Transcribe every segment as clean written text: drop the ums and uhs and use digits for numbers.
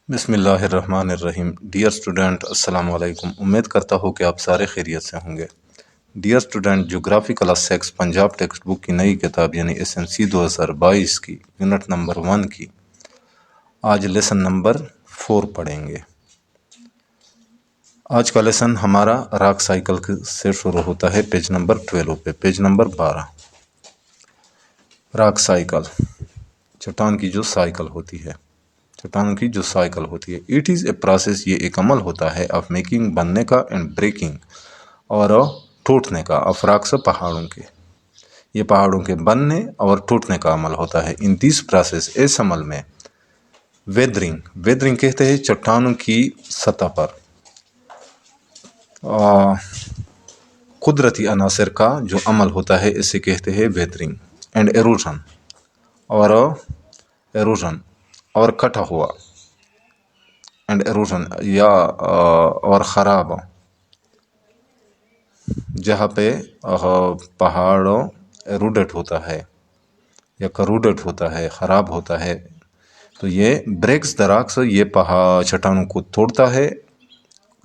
بسم اللہ الرحمن الرحیم۔ ڈیئر اسٹوڈنٹ، السلام علیکم۔ امید کرتا ہوں کہ آپ سارے خیریت سے ہوں گے۔ ڈیئر اسٹوڈنٹ، جغرافی کلاس 6 پنجاب ٹیکسٹ بک کی نئی کتاب یعنی SNC 2022 کی یونٹ نمبر 1 کی آج لیسن نمبر 4 پڑھیں گے۔ آج کا لیسن ہمارا راک سائیکل سے شروع ہوتا ہے پیج نمبر 12 پہ، پیج نمبر 12۔ راک سائیکل، چٹان کی جو سائیکل ہوتی ہے، چٹانوں کی جو سائیکل ہوتی ہے۔ اٹ از اے پروسیس، یہ ایک عمل ہوتا ہے آف میکنگ، بننے کا، اینڈ بریکنگ، اور ٹوٹنے کا، آف راکس، پہاڑوں کے۔ یہ پہاڑوں کے بننے اور ٹوٹنے کا عمل ہوتا ہے۔ ان دس پروسیس، اس عمل میں ویدرنگ، ویدرنگ کہتے ہیں چٹانوں کی سطح پر قدرتی عناصر کا جو عمل ہوتا ہے اسے کہتے ہیں ویدرنگ۔ اینڈ ایروژن، اور ایروژن اور کٹا ہوا، اینڈ ایروژن یا اور خراب، جہاں پہ پہاڑ ایروڈیٹ ہوتا ہے یا کروڈیٹ ہوتا ہے، خراب ہوتا ہے، تو یہ بریکس دا راکس، یہ چٹانوں کو توڑتا ہے،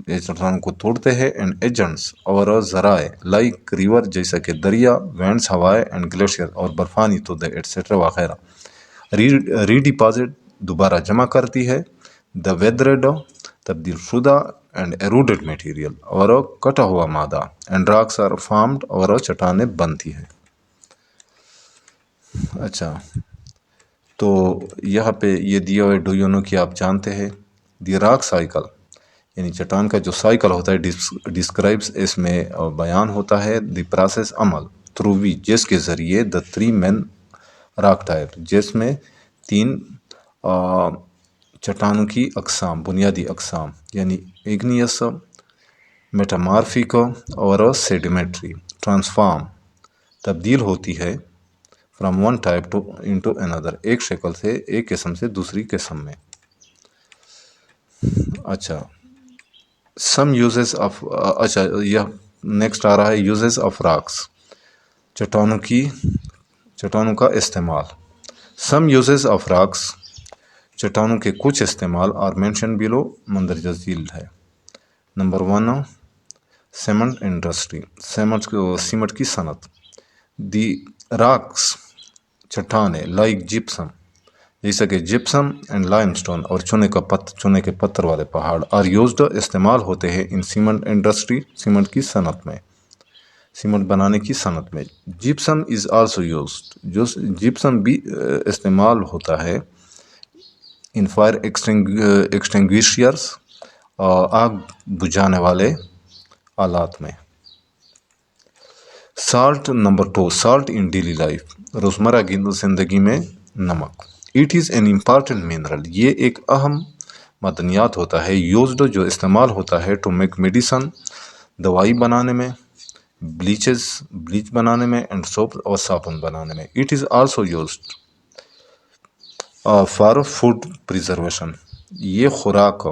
یہ چٹانوں کو توڑتے ہیں۔ اینڈ ایجنٹس اور ذرائع، لائک ریور جیسا کہ دریا، وینڈس ہوائیں، اینڈ گلیشیئر اور برفانی تودے ایٹسیٹرا وغیرہ، ری ڈپازٹ دوبارہ جمع کرتی ہے، دا ویدرڈ تبدیل شدہ، اینڈ ایروڈیڈ میٹیریل اور کٹا ہوا مادہ، اینڈ راکس آر فارمڈ اور چٹانیں بنتی ہے۔ اچھا، تو یہاں پہ یہ دیا ہوئے ڈو یو نو کہ آپ جانتے ہیں، دی راک سائیکل یعنی چٹان کا جو سائیکل ہوتا ہے ڈسکرائبس، اس میں بیان ہوتا ہے دی پروسیس، عمل، تھرو وی، جس کے ذریعے دا 3 مین راک ٹائپ، جس میں 3 چٹانوں کی اقسام، بنیادی اقسام یعنی ایگنیس، میٹامارفک اور سیڈیمیٹری، ٹرانسفارم، تبدیل ہوتی ہے فرام ون ٹائپ انٹو اندر، ایک شکل سے، ایک قسم سے دوسری قسم میں۔ اچھا، سم یوزز آف، اچھا یہ نیکسٹ آ رہا ہے یوزز آف راکس، چٹانوں کا استعمال۔ سم یوزز آف راکس، چٹانوں کے کچھ استعمال، آر مینشن بلو، مندرجہ ذیل ہے۔ نمبر 1، سیمنٹ انڈسٹری، سیمنٹ کی صنعت۔ دی راکس، چٹانیں، لائک جپسم، جیسا کہ جپسم اینڈ لائم سٹون اور چونے کے پتھر والے پہاڑ، آر یوزڈ، استعمال ہوتے ہیں، ان سیمنٹ انڈسٹری، سیمنٹ کی صنعت میں، سیمنٹ بنانے کی صنعت میں۔ جپسم از آلسو یوزڈ، جو جپسم بھی استعمال ہوتا ہے، ان فائر ایکسٹنگویشرز، آگ بجھانے والے آلات میں۔ سالٹ، نمبر 2، سالٹ ان ڈیلی لائف، روزمرہ کی زندگی میں نمک۔ It is an important mineral, یہ ایک اہم معدنیات ہوتا ہے، یوزڈ، جو استعمال ہوتا ہے، ٹو میک میڈیسن، دوائی بنانے میں، بلیچ بنانے میں، اینڈ سوپ اور صابن بنانے میں۔ It is also used for food preservation, یہ خوراک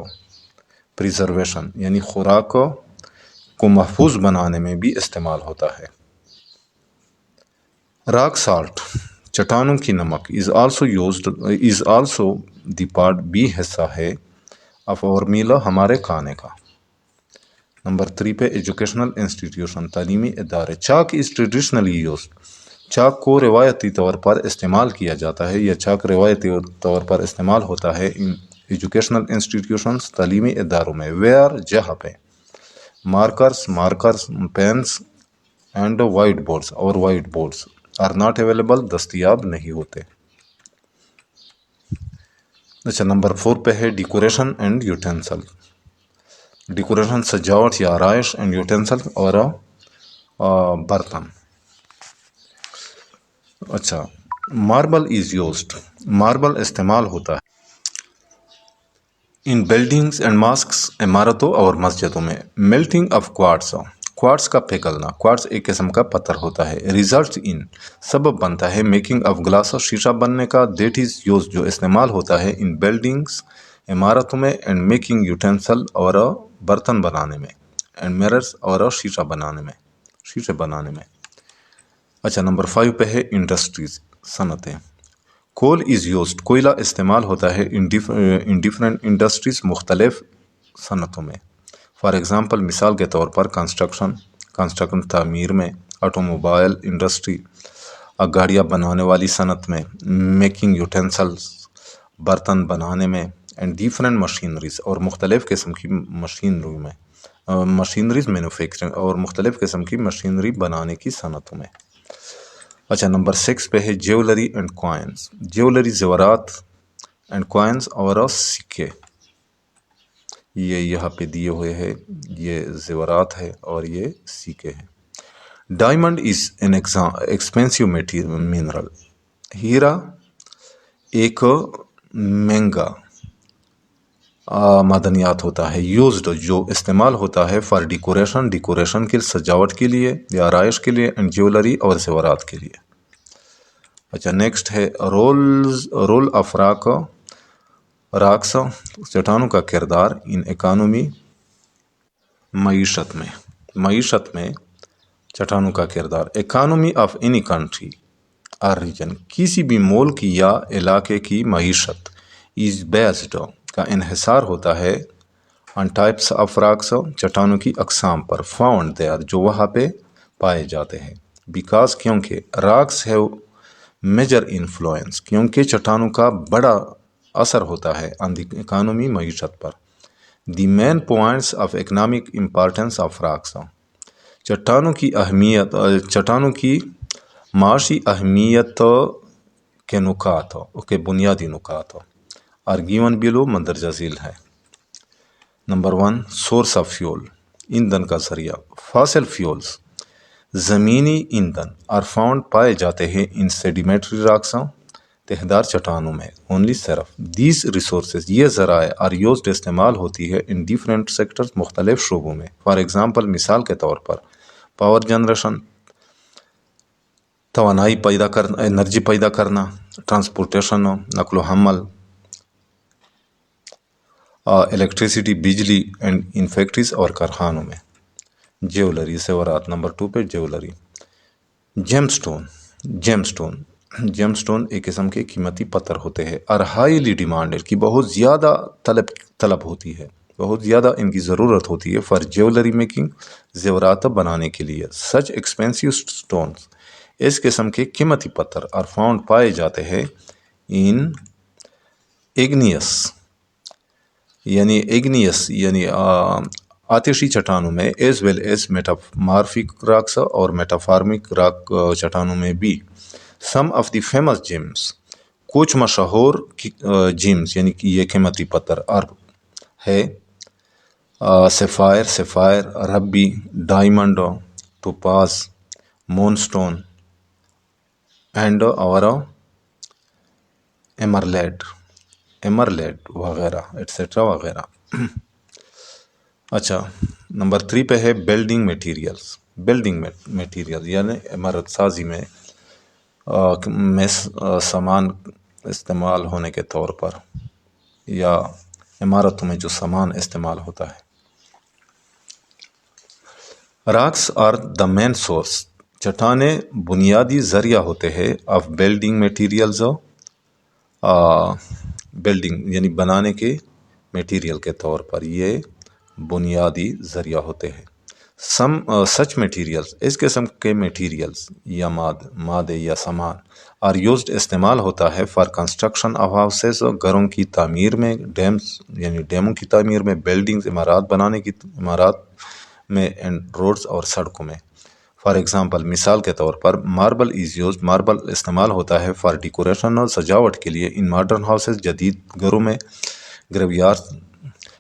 پریزرویشن یعنی خوراک کو محفوظ بنانے میں بھی استعمال ہوتا ہے۔ راک سالٹ، چٹانوں کی نمک، از آلسو دی پارٹ، بھی حصہ ہے، آف اور میل، ہمارے کھانے کا۔ نمبر 3 پہ ایجوکیشنل انسٹیٹیوشن، تعلیمی ادارے۔ چاک از ٹریڈیشنلی یوزڈ، چاک کو روایتی طور پر استعمال کیا جاتا ہے، یا چاک روایتی طور پر استعمال ہوتا ہے ان ایجوکیشنل انسٹیٹیوشنز، تعلیمی اداروں میں، ویئر، جہاں پہ، markers, pens, and white boards, اور white boards, are not available, دستیاب نہیں ہوتے۔ اچھا، نمبر 4 پہ ہے ڈیکوریشن اینڈ یوٹینسل، ڈیکوریشن، سجاوٹ یا آرائش، اینڈ یوٹینسل اور برتن۔ اچھا، ماربل از یوزڈ، ماربل استعمال ہوتا ہے، ان بلڈنگز اینڈ ماسکس، عمارتوں اور مسجدوں میں۔ میلٹنگ آف کوارٹز، کوارٹز کا پگھلنا، کوارٹز ایک قسم کا پتھر ہوتا ہے، ریزلٹ ان، سبب بنتا ہے، میکنگ آف گلاس، شیشہ بننے کا، دیٹ از یوز، جو استعمال ہوتا ہے، ان بلڈنگز، عمارتوں میں، اینڈ میکنگ یوٹینسل، اور برتن بنانے میں، اینڈ میررز، اور شیشے بنانے میں۔ اچھا، نمبر 5 پہ ہے انڈسٹریز، صنعتیں۔ کول از یوزڈ، کوئلہ استعمال ہوتا ہے ان ڈفرینٹ انڈسٹریز، مختلف صنعتوں میں. فار ایگزامپل مثال کے طور پر کنسٹرکشن تعمیر میں، آٹو موبائل انڈسٹری گاڑیاں بنانے والی صنعت میں، میکنگ یوٹینسلس برتن بنانے میں، اینڈ ڈفرینٹ مشینریز اور مختلف قسم کی مشینریز مینوفیکچرنگ اور مختلف قسم کی مشینری بنانے کی صنعتوں میں. اچھا نمبر 6 پہ ہے جیولری اینڈ کوائنز. جیولری زیورات اینڈ کوائنز اور سکے. یہ یہاں پہ دیے ہوئے ہے، یہ زیورات ہے اور یہ سکے ہیں. Diamond is an expensive mineral. ہیرا ایک مہنگا معدنیات ہوتا ہے. یوزڈ جو استعمال ہوتا ہے فار ڈیکوریشن کے سجاوٹ کے لیے یا آرائش کے لیے، اینڈ جیولری اور زیورات کے لیے. اچھا نیکسٹ ہے رول آف راکس، چٹانوں کا کردار ان اکانومی، معیشت میں چٹانوں کا کردار. اکانومی آف اینی کنٹری اور ریجن، کسی بھی ملک یا علاقے کی معیشت از بیسڈ کا انحصار ہوتا ہے آن ٹائپس آف راکس، چٹانوں کی اقسام پر، فاؤنڈ دیئر جو وہاں پہ پائے جاتے ہیں. بیکاز کیونکہ راکس ہیو میجر انفلوئنس، کیونکہ چٹانوں کا بڑا اثر ہوتا ہے آن دی اکانومی، معیشت پر. The main points of economic importance of rocks, چٹانوں کی معاشی اہمیت کے نکات کے بنیادی نکات آر گیون بیلو مندرجہ ذیل ہے. نمبر 1 سورس آف فیول، ایندھن کا ذریعہ. فاسل فیولز زمینی ایندھن آر فاؤنڈ پائے جاتے ہیں ان سیڈیمیٹری راکس، تہدار چٹانوں میں. اونلی صرف دیز ریسورسز، یہ ذرائع آر یوزڈ استعمال ہوتی ہے ان ڈیفرنٹ سیکٹرز، مختلف شعبوں میں. فار ایگزامپل مثال کے طور پر پاور جنریشن، توانائی پیدا کرنا، انرجی پیدا کرنا، ٹرانسپورٹیشن، نقل و حمل، الیکٹریسٹی، بجلی، اینڈ ان فیکٹریز اور کارخانوں میں. جیولری زیورات. نمبر 2 پہ جیولری. جیم سٹون ایک قسم کے قیمتی پتھر ہوتے ہیں. اور ہائیلی ڈیمانڈڈ کی بہت زیادہ طلب ہوتی ہے، بہت زیادہ ان کی ضرورت ہوتی ہے فار جیولری میکنگ، زیورات بنانے کے لیے. سچ ایکسپینسو سٹونز، اس قسم کے قیمتی پتھر اور فاؤنڈ پائے جاتے ہیں ان ایگنیس یعنی آتشی چٹانوں میں، ایز ویل ایز میٹامارفک راکس اور میٹافارمک راک چٹانوں میں بھی. سم آف دی فیمس جیمز، کچھ مشہور جیمز یعنی کہ یہ قیمتی پتھر اور ہے سیفائر، ربی، ڈائمنڈ، ٹوپاز، مون سٹون اینڈ اور ایمرلیڈ وغیرہ ایٹسیٹرا وغیرہ. اچھا نمبر 3 پہ ہے بلڈنگ میٹیریل یعنی عمارت سازی میں سامان استعمال ہونے کے طور پر، یا عمارتوں میں جو سامان استعمال ہوتا ہے. Rocks are the main source, چٹانیں بنیادی ذریعہ ہوتے ہیں آف بلڈنگ میٹیریلز، بلڈنگ یعنی بنانے کے میٹیریل کے طور پر یہ بنیادی ذریعہ ہوتے ہیں. سچ میٹیریلز، اس قسم کے میٹیریلز یا مادے یا سامان آر یوزڈ استعمال ہوتا ہے فار کنسٹرکشن آف ہاؤسز، گھروں کی تعمیر میں، ڈیموں کی تعمیر میں، بلڈنگز عمارات میں، اینڈ روڈز اور سڑکوں میں. فار ایگزامپل مثال کے طور پر ماربل از یوزڈ، ماربل استعمال ہوتا ہے فار ڈیکوریشن اور سجاوٹ کے لیے ان ماڈرن ہاؤسز، جدید گھروں میں، گریویارڈ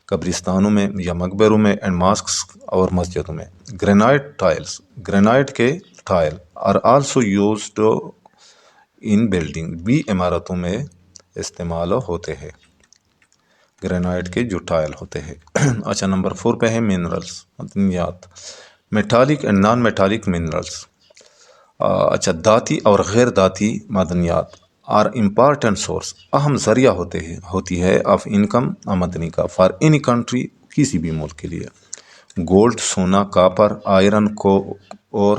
قبرستانوں میں یا مقبروں میں، اینڈ ماسکس اور مسجدوں میں. گرینائٹ کے tile are also used in building, بھی عمارتوں میں استعمال ہوتے ہیں گرینائٹ کے جو ٹائل ہوتے ہیں. اچھا نمبر 4 پہ ہے منرلز، معدنیات. Metallic and non metallic minerals. اچھا دھاتی اور غیر دھاتی معدنیات آر امپارٹنٹ سورس، اہم ذریعہ ہوتی ہے آف انکم، آمدنی کا، فار اینی کنٹری، کسی بھی ملک کے لیے. گولڈ، سونا، کاپر، آئرن کو اور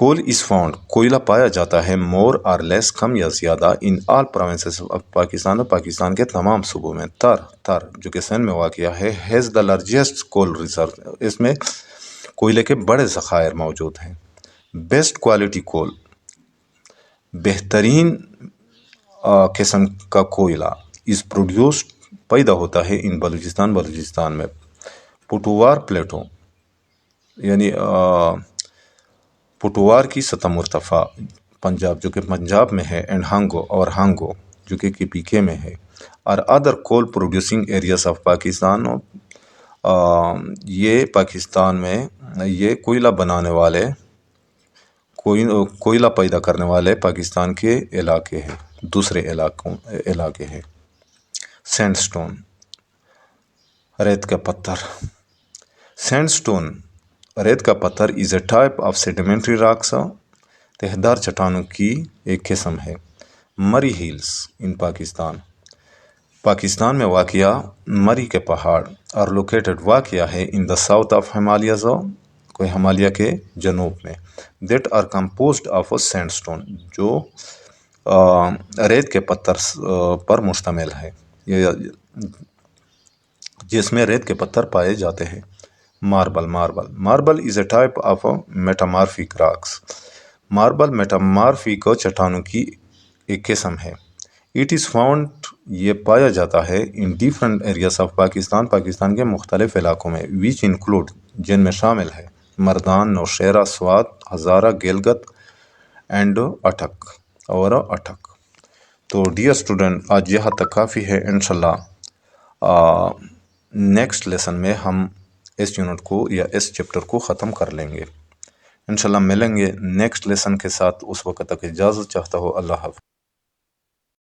کول از فاؤنڈ، کوئلہ پایا جاتا ہے مور اور لیس، کم یا زیادہ، ان آل پروونسز آف پاکستان، پاکستان کے تمام صوبوں میں۔ تر جو کہ سندھ میں واقع ہے، has the largest coal reserve, اس میں کوئلے کے بڑے ذخائر موجود ہیں۔ بیسٹ کوالٹی کول، بہترین قسم کا کوئلہ، از پروڈیوسڈ، پیدا ہوتا ہے، ان بلوچستان میں۔ پٹوار پلیٹو یعنی پٹوار کی سطح مرتفع، پنجاب جو کہ پنجاب میں ہے، اینڈ ہانگو جو کہ پی کے میں ہے، اور other coal producing areas of Pakistan, یہ پاکستان میں یہ کوئلہ بنانے والے، کوئلہ پیدا کرنے والے پاکستان کے علاقے ہیں، دوسرے علاقے ہیں۔ سینڈ سٹون، ریت کا پتھر۔ سینڈ سٹون، ریت کا پتھر، از a type of sedimentary rocks, تہدار چٹانوں کی ایک قسم ہے۔ مری ہلز ان پاکستان میں واقع مری کے پہاڑ، اور لوکیٹڈ واقع ہے ان دا ساؤتھ آف ہمالیاز، کوئی ہمالیہ کے جنوب میں۔ That are composed of sandstone, جو ریت کے پتھر پر مشتمل ہے، جس میں ریت کے پتھر پائے جاتے ہیں۔ Marble is a type of metamorphic rocks, marble metamorphic چٹانوں کی ایک قسم ہے۔ اٹ از فاؤنڈ، یہ پایا جاتا ہے، in different areas of Pakistan کے مختلف علاقوں میں، ویچ انکلوڈ، جن میں شامل ہے، مردان، نوشہرہ، سوات، ہزارہ، گلگت اینڈ اٹک۔ تو ڈیئر اسٹوڈنٹ، آج یہاں تک کافی ہے۔ انشاءاللہ نیکسٹ لیسن میں ہم اس یونٹ کو یا اس چیپٹر کو ختم کر لیں گے۔ انشاءاللہ ملیں گے نیکسٹ لیسن کے ساتھ، اس وقت تک اجازت چاہتا ہوں۔ اللہ حافظ۔